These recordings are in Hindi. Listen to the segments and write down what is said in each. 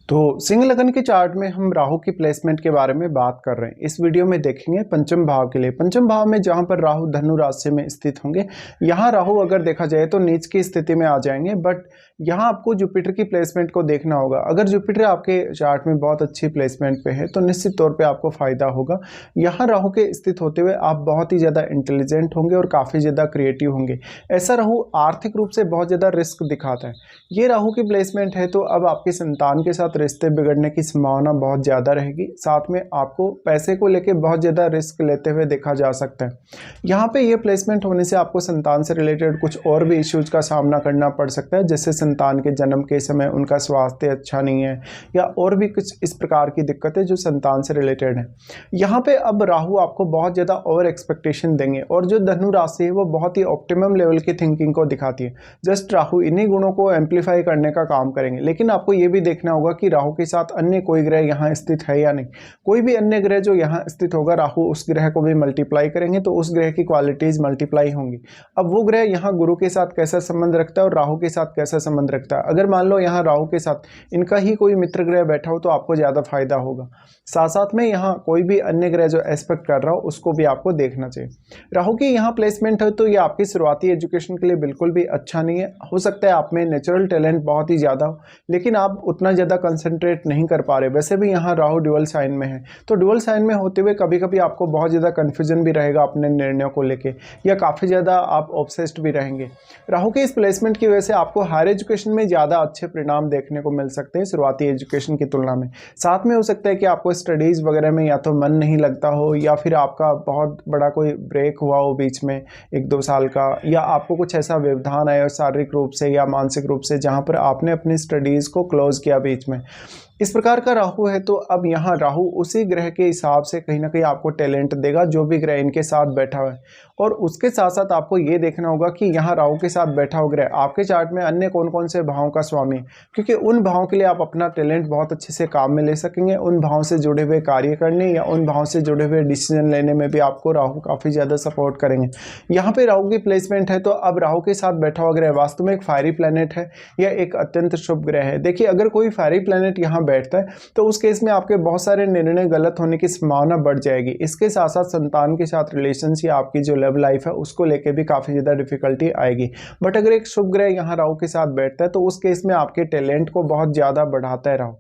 तो सिंह लगन के चार्ट में हम राहु की प्लेसमेंट के बारे में बात कर रहे हैं। इस वीडियो में देखेंगे पंचम भाव के लिए। पंचम भाव में जहां पर राहु धनु राशि में स्थित होंगे, यहां राहु अगर देखा जाए तो नीच की स्थिति में आ जाएंगे। बट यहां आपको जुपिटर की प्लेसमेंट को देखना होगा। अगर जुपिटर आपके चार्ट में बहुत अच्छी प्लेसमेंट पे है तो निश्चित तौर पे आपको फायदा होगा। यहाँ राहु के स्थित होते हुए आप बहुत ही ज़्यादा इंटेलिजेंट होंगे और काफ़ी ज़्यादा क्रिएटिव होंगे। ऐसा राहु आर्थिक रूप से बहुत ज़्यादा रिस्क दिखाता है। ये राहु की प्लेसमेंट है तो अब आपके संतान के साथ रिश्ते बिगड़ने की संभावना बहुत ज़्यादा रहेगी। साथ में आपको पैसे को लेकर बहुत ज़्यादा रिस्क लेते हुए देखा जा सकता है। यहाँ पे ये प्लेसमेंट होने से आपको संतान से रिलेटेड कुछ और भी इश्यूज का सामना करना पड़ सकता है, जैसे संतान के जन्म के समय उनका स्वास्थ्य अच्छा नहीं है या और भी कुछ इस प्रकार की दिक्कतें जो संतान से रिलेटेड है। यहाँ पे अब राहु आपको बहुत ज़्यादा ओवर एक्सपेक्टेशन देंगे और जो धनु राशि है वो बहुत ही ऑप्टिमम लेवल की थिंकिंग को दिखाती है। जस्ट राहु इन्हीं गुणों को एम्पलीफाई करने का काम करेंगे। लेकिन आपको ये भी देखना होगा कि राहु के साथ अन्य कोई ग्रह यहाँ स्थित है या नहीं। कोई भी अन्य ग्रह जो यहाँ स्थित होगा, राहु उस ग्रह को भी मल्टीप्लाई करेंगे तो उस ग्रह की क्वालिटीज मल्टीप्लाई होंगी। अब वो ग्रह यहाँ गुरु के साथ कैसा संबंध रखता है और राहु के साथ कैसा संबंध रखता है। अगर मान लो यहाँ राहु के साथ इनका ही कोई मित्र ग्रह बैठा हो तो आपको ज़्यादा फायदा होगा। साथ साथ में यहाँ कोई भी अन्य ग्रह जो एस्पेक्ट कर रहा हो उसको भी आपको देखना चाहिए। राहु की यहाँ प्लेसमेंट है तो ये आपकी शुरुआती एजुकेशन के लिए बिल्कुल भी अच्छा नहीं है। हो सकता है आप में नेचुरल टैलेंट बहुत ही ज़्यादा हो लेकिन आप उतना ज़्यादा कंसंट्रेट नहीं कर पा रहे। वैसे भी यहाँ राहु ड्यूअल साइन में है तो ड्यूअल साइन में होते हुए कभी कभी आपको बहुत ज़्यादा कन्फ्यूजन भी रहेगा अपने निर्णयों को लेके, या काफ़ी ज़्यादा आप ऑब्सेस्ड भी रहेंगे। राहु के इस प्लेसमेंट की वजह से आपको हायर एजुकेशन में ज़्यादा अच्छे परिणाम देखने को मिल सकते हैं शुरुआती एजुकेशन की तुलना में। साथ में हो सकता है कि आपको स्टडीज़ वगैरह में या तो मन नहीं लगता हो या फिर आपका बहुत बड़ा कोई ब्रेक हुआ हो बीच में 1-2 साल का, या आपको कुछ ऐसा व्यवधान आया हो शारीरिक रूप से या मानसिक रूप से जहाँ पर आपने अपनी स्टडीज़ को क्लोज किया बीच में। इस प्रकार का राहु है तो अब यहाँ राहु उसी ग्रह के हिसाब से कहीं ना कहीं आपको टैलेंट देगा जो भी ग्रह इनके साथ बैठा हुआ है। और उसके साथ साथ आपको ये देखना होगा कि यहाँ राहु के साथ बैठा हुआ ग्रह आपके चार्ट में अन्य कौन कौन से भावों का स्वामी है, क्योंकि उन भावों के लिए आप अपना टैलेंट बहुत अच्छे से काम में ले सकेंगे। उन भावों से जुड़े हुए कार्य करने या उन भावों से जुड़े हुए डिसीजन लेने में भी आपको राहु काफ़ी ज़्यादा सपोर्ट करेंगे। यहाँ पे राहु की प्लेसमेंट है तो अब राहु के साथ बैठा हुआ ग्रह वास्तव में एक फायरी प्लैनेट है या एक अत्यंत शुभ ग्रह है। देखिए, अगर कोई फायरी प्लैनेट यहाँ बैठता है तो उस केस में आपके बहुत सारे निर्णय गलत होने की संभावना बढ़ जाएगी। इसके साथ साथ संतान के साथ रिलेशंस या आपकी जो लव लाइफ है उसको लेके भी काफ़ी ज़्यादा डिफिकल्टी आएगी। बट अगर एक शुभ ग्रह यहाँ राहु के साथ बैठता है तो उस केस में आपके टैलेंट को बहुत ज़्यादा बढ़ाता है राहु।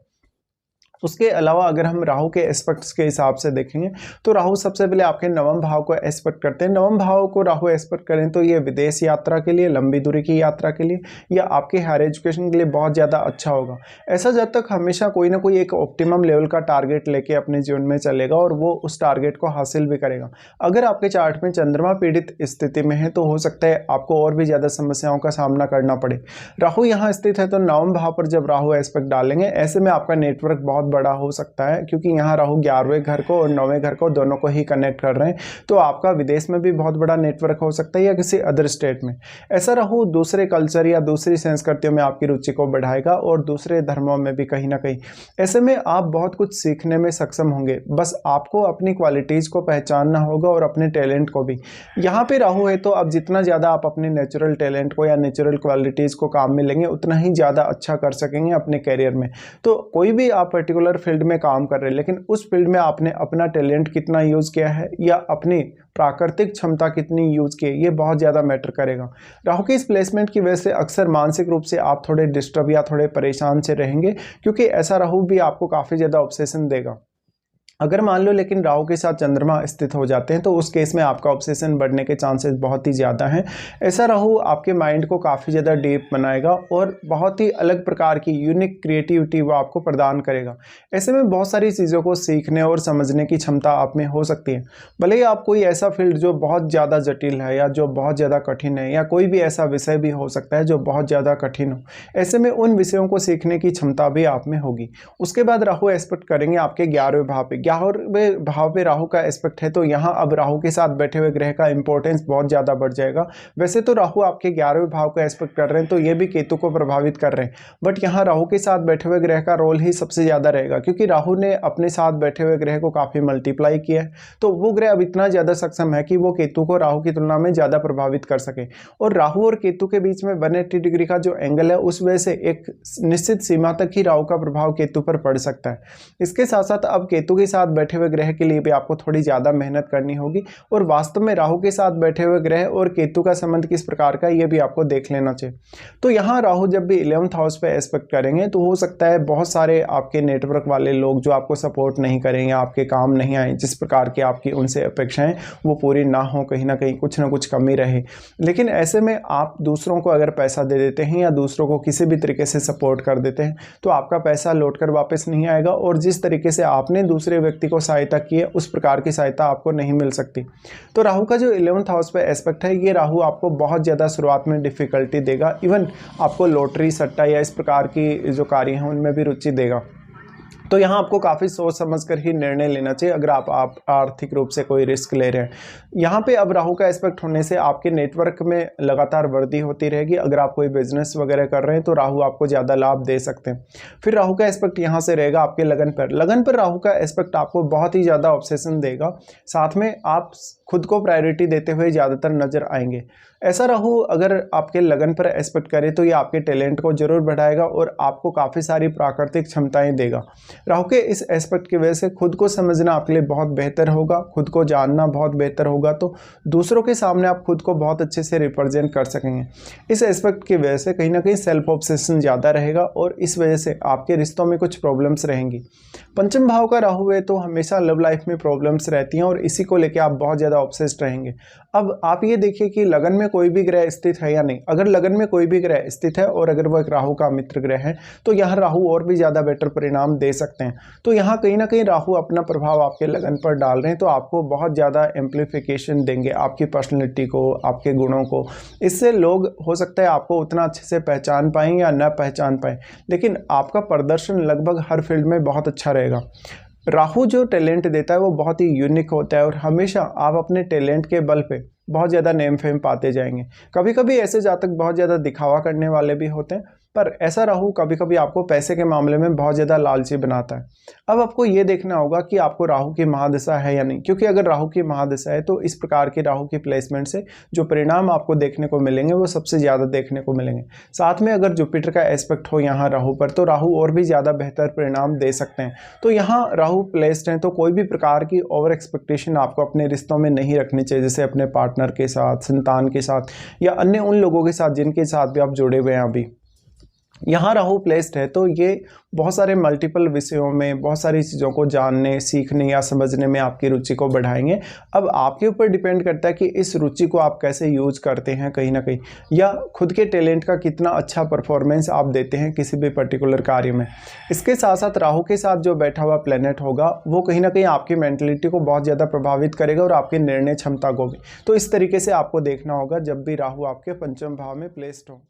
उसके अलावा अगर हम राहु के एस्पेक्ट्स के हिसाब से देखेंगे तो राहु सबसे पहले आपके नवम भाव को एस्पेक्ट करते हैं। नवम भाव को राहु एस्पेक्ट करें तो ये विदेश यात्रा के लिए, लंबी दूरी की यात्रा के लिए या आपके हायर एजुकेशन के लिए बहुत ज़्यादा अच्छा होगा। ऐसा जब तक हमेशा कोई ना कोई एक ऑप्टिमम लेवल का टारगेट लेके अपने जीवन में चलेगा और वो उस टारगेट को हासिल भी करेगा। अगर आपके चार्ट में चंद्रमा पीड़ित स्थिति में है तो हो सकता है आपको और भी ज़्यादा समस्याओं का सामना करना पड़े। राहु यहाँ स्थित है तो नवम भाव पर जब राहु एस्पेक्ट डालेंगे ऐसे में आपका नेटवर्क बहुत बड़ा हो सकता है, क्योंकि यहाँ राहु 11वें घर को और 9वें घर को दोनों को ही कनेक्ट कर रहे हैं। तो आपका विदेश में भी बहुत बड़ा नेटवर्क हो सकता है या किसी अदर स्टेट में। ऐसा राहु दूसरे कल्चर या दूसरी संस्कृतियों में आपकी रुचि को बढ़ाएगा और दूसरे धर्मों में भी कहीं ना कहीं। ऐसे में आप बहुत कुछ सीखने में सक्षम होंगे। बस आपको अपनी क्वालिटीज़ को पहचानना होगा और अपने टैलेंट को भी। यहाँ पे राहु है तो अब जितना ज़्यादा आप अपने नेचुरल टैलेंट को या नेचुरल क्वालिटीज़ को काम में लेंगे उतना ही ज़्यादा अच्छा कर सकेंगे अपने कैरियर में। तो कोई भी आप पर्टिकुलर फील्ड में काम कर रहे हैं लेकिन उस फील्ड में आपने अपना टैलेंट कितना यूज़ किया है या अपनी प्राकृतिक क्षमता कितनी यूज़ की है, ये बहुत ज़्यादा मैटर करेगा। राहु की इस प्लेसमेंट की वजह से अक्सर मानसिक रूप से आप थोड़े डिस्टर्ब या थोड़े परेशान से रहेंगे, क्योंकि ऐसा राहु भी आपको काफ़ी ज़्यादा ऑब्सेशन देगा। अगर मान लो लेकिन राहु के साथ चंद्रमा स्थित हो जाते हैं तो उस केस में आपका ऑब्सेशन बढ़ने के चांसेस बहुत ही ज़्यादा हैं। ऐसा राहु आपके माइंड को काफ़ी ज़्यादा डीप बनाएगा और बहुत ही अलग प्रकार की यूनिक क्रिएटिविटी वो आपको प्रदान करेगा। ऐसे में बहुत सारी चीज़ों को सीखने और समझने की क्षमता आप में हो सकती है। भले ही आप कोई ऐसा फील्ड जो बहुत ज़्यादा जटिल है या जो बहुत ज़्यादा कठिन है, या कोई भी ऐसा विषय भी हो सकता है जो बहुत ज़्यादा कठिन हो, ऐसे में उन विषयों को सीखने की क्षमता भी आप में होगी। उसके बाद राहु एस्पेक्ट करेंगे आपके 11वें भाव पे। 11वें भाव पे राहु का एस्पेक्ट है, तो यहाँ अब राहु के साथ बैठे हुए ग्रह का इंपॉर्टेंस बहुत ज़्यादा बढ़ जाएगा। वैसे तो राहु आपके 11वें भाव का एस्पेक्ट कर रहे हैं, तो ये भी केतु को प्रभावित कर रहे हैं, बट यहाँ राहु के साथ बैठे हुए ग्रह का रोल ही सबसे ज़्यादा रहेगा, क्योंकि राहु ने अपने साथ बैठे हुए ग्रह को काफ़ी मल्टीप्लाई किया है। तो वो ग्रह अब इतना ज़्यादा सक्षम है कि वो केतु को राहु की तुलना में ज़्यादा प्रभावित कर सके। और राहु और केतु के बीच में 180 डिग्री का जो एंगल है, उस वजह से एक निश्चित सीमा तक ही राहु का प्रभाव केतु पर पड़ सकता है। इसके साथ साथ अब केतु के साथ बैठे हुए ग्रह के लिए भी आपको थोड़ी ज़्यादा मेहनत करनी होगी, और वास्तव में राहु के साथ बैठे हुए ग्रह और केतु का संबंध किस प्रकार का, ये भी आपको देख लेना चाहिए। तो यहाँ राहु जब भी 11th हाउस पे एस्पेक्ट करेंगे, तो हो सकता है बहुत सारे आपके नेटवर्क वाले लोग जो आपको सपोर्ट नहीं करेंगे, आपके काम नहीं आए, जिस प्रकार की आपकी उनसे अपेक्षाएं वो पूरी ना हो, कहीं ना कहीं कुछ ना कुछ कमी रहे। लेकिन ऐसे में आप दूसरों को अगर पैसा दे देते हैं या दूसरों को किसी भी तरीके से सपोर्ट कर देते हैं, तो आपका पैसा लौट कर वापस नहीं आएगा, और जिस तरीके से आपने दूसरे व्यक्ति को सहायता की है, उस प्रकार की सहायता आपको नहीं मिल सकती। तो राहु का जो 11th हाउस पे एस्पेक्ट है, ये राहु आपको बहुत ज़्यादा शुरुआत में डिफिकल्टी देगा, इवन आपको लॉटरी सट्टा या इस प्रकार की जो कार्य हैं उनमें भी रुचि देगा। तो यहाँ आपको काफ़ी सोच समझकर ही निर्णय लेना चाहिए अगर आप आर्थिक रूप से कोई रिस्क ले रहे हैं। यहाँ पे अब राहु का एस्पेक्ट होने से आपके नेटवर्क में लगातार वृद्धि होती रहेगी। अगर आप कोई बिजनेस वगैरह कर रहे हैं तो राहु आपको ज़्यादा लाभ दे सकते हैं। फिर राहु का एस्पेक्ट यहाँ से रहेगा आपके लगन पर। लगन पर राहु का एस्पेक्ट आपको बहुत ही ज़्यादा ऑब्सेशन देगा, साथ में आप खुद को प्रायोरिटी देते हुए ज़्यादातर नजर आएंगे। ऐसा राहु अगर आपके लगन पर एस्पेक्ट करे तो ये आपके टैलेंट को जरूर बढ़ाएगा और आपको काफ़ी सारी प्राकृतिक क्षमताएं देगा। राहु के इस एस्पेक्ट की वजह से खुद को समझना आपके लिए बहुत बेहतर होगा, खुद को जानना बहुत बेहतर होगा, तो दूसरों के सामने आप खुद को बहुत अच्छे से रिप्रेजेंट कर सकेंगे। इस एस्पेक्ट की वजह से कहीं ना कहीं सेल्फ ऑब्सेशन ज़्यादा रहेगा और इस वजह से आपके रिश्तों में कुछ प्रॉब्लम्स रहेंगी। पंचम भाव का राहु है तो हमेशा लव लाइफ में प्रॉब्लम्स रहती हैं और इसी को लेकर आप बहुत ज़्यादा ऑब्सेस्ड रहेंगे। अब आप ये देखिए कि लगन में कोई भी ग्रह स्थित है या नहीं। अगर लगन में कोई भी ग्रह स्थित है और अगर वो एक राहु का मित्र ग्रह है तो यहाँ राहु और भी ज़्यादा बेटर परिणाम दे सकते हैं। तो यहाँ कहीं ना कहीं राहु अपना प्रभाव आपके लगन पर डाल रहे हैं, तो आपको बहुत ज़्यादा एम्प्लीफिकेशन देंगे आपकी पर्सनैलिटी को, आपके गुणों को। इससे लोग हो सकता है आपको उतना अच्छे से पहचान पाएँ या न पहचान पाएँ, लेकिन आपका प्रदर्शन लगभग हर फील्ड में बहुत अच्छा रहेगा। राहु जो टैलेंट देता है वो बहुत ही यूनिक होता है और हमेशा आप अपने टैलेंट के बल पे बहुत ज़्यादा नेम फेम पाते जाएंगे। कभी कभी ऐसे जातक बहुत ज़्यादा दिखावा करने वाले भी होते हैं, पर ऐसा राहु कभी कभी आपको पैसे के मामले में बहुत ज़्यादा लालची बनाता है। अब आपको ये देखना होगा कि आपको राहु की महादशा है या नहीं, क्योंकि अगर राहु की महादशा है तो इस प्रकार के राहु की प्लेसमेंट से जो परिणाम आपको देखने को मिलेंगे वो सबसे ज़्यादा देखने को मिलेंगे। साथ में अगर जुपिटर का एस्पेक्ट हो यहाँ राहु पर तो राहु और भी ज़्यादा बेहतर परिणाम दे सकते हैं। तो यहाँ राहु प्लेस्ड हैं तो कोई भी प्रकार की ओवर एक्सपेक्टेशन आपको अपने रिश्तों में नहीं रखनी चाहिए, जैसे अपने पार्टनर के साथ, संतान के साथ या अन्य उन लोगों के साथ जिनके साथ भी आप जुड़े हुए हैं। अभी यहाँ राहु प्लेस्ड है तो ये बहुत सारे मल्टीपल विषयों में बहुत सारी चीज़ों को जानने, सीखने या समझने में आपकी रुचि को बढ़ाएंगे। अब आपके ऊपर डिपेंड करता है कि इस रुचि को आप कैसे यूज करते हैं कहीं ना कहीं, या खुद के टैलेंट का कितना अच्छा परफॉर्मेंस आप देते हैं किसी भी पर्टिकुलर कार्य में। इसके साथ साथ राहु के साथ जो बैठा हुआ प्लेनेट होगा वो कहीं ना कहीं आपकी मेंटलिटी को बहुत ज़्यादा प्रभावित करेगा और आपकी निर्णय क्षमता को भी। तो इस तरीके से आपको देखना होगा जब भी राहु आपके पंचम भाव में प्लेस्ड हो।